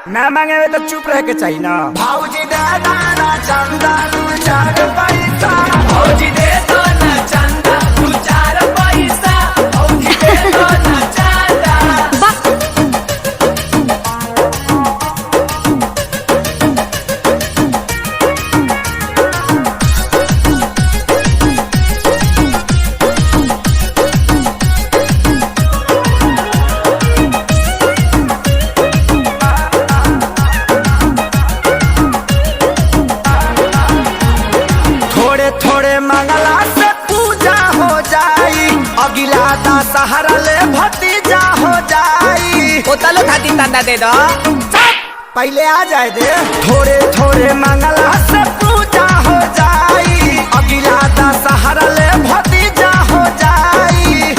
ना मांगे में तो चुप रह के चाहिए ना। भौजी दे दाना चंदा दू चार पैसा, भौजी दे दो ना चंदा दू चार पैसा, भौजी दे दो ना चंदा। थोड़े थोड़े मंगला से पूजा हो जाई, अगिला दशहरा ले भतीजा हो जाई। ओ तलो थाती तंदा दे दो। पहले आ जाए दे। थोड़े थोड़े मंगला से पूजा हो जाई, अगिला दशहरा ले भतीजा हो जाई।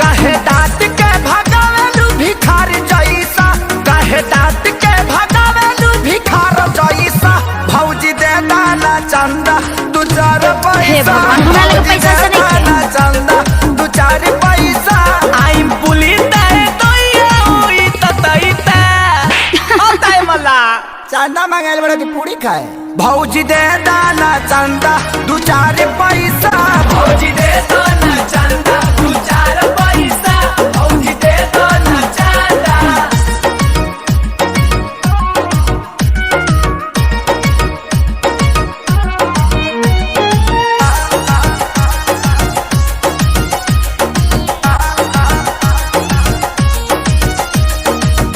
कहे डांट के भगावेलू भिखार जैसा, कहे डांट के भगावेलू भिखार जैसा। भौजी दे दाना चंदा दू चार हे पैसा, भगवान, हमरा लगे पैसा से नहीं है। दाना चंदा दू चार पैसा। आई पुलिस दे तो ये हुई ततईता। ओ ताई मल्ला चंदा मांगे बड़ा की पूरी खाए। भौजी दे दाना चंदा दू चार पैसा, भौजी दे दो ना चंदा दू चार पैसा, भौजी दे दो ना चंदा।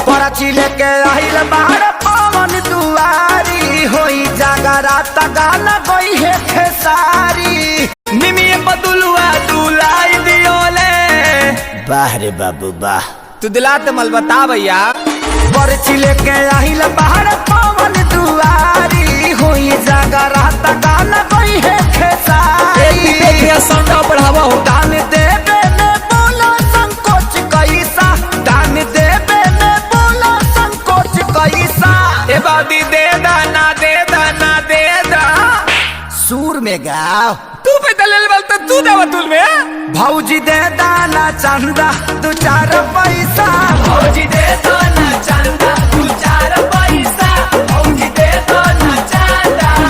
पर्ची लेके आइल बाहर पवन दुआरी, होई जागरात गाना गई है खेसारी। निमिये बदुलुआ दुलाई दियोले। वाह रे बाबू वाह। तू दिलाते मल बता भैया। पर्ची लेके आइल बाहर पवन दुआरी, होई जागरात गाना गई है खेसारी। संडा बढ़ावा हो। दान देवे में बोला संकोच कैसा, दान देवे में बोला संकोच कैसा। ए बादी दे दाना दे दाना दे दा। सूर में गाओ। तू पे दलेल बल तो तू दे बतुल में। भौजी दे दाना चंदा दू चार पैसा, भौजी दे दो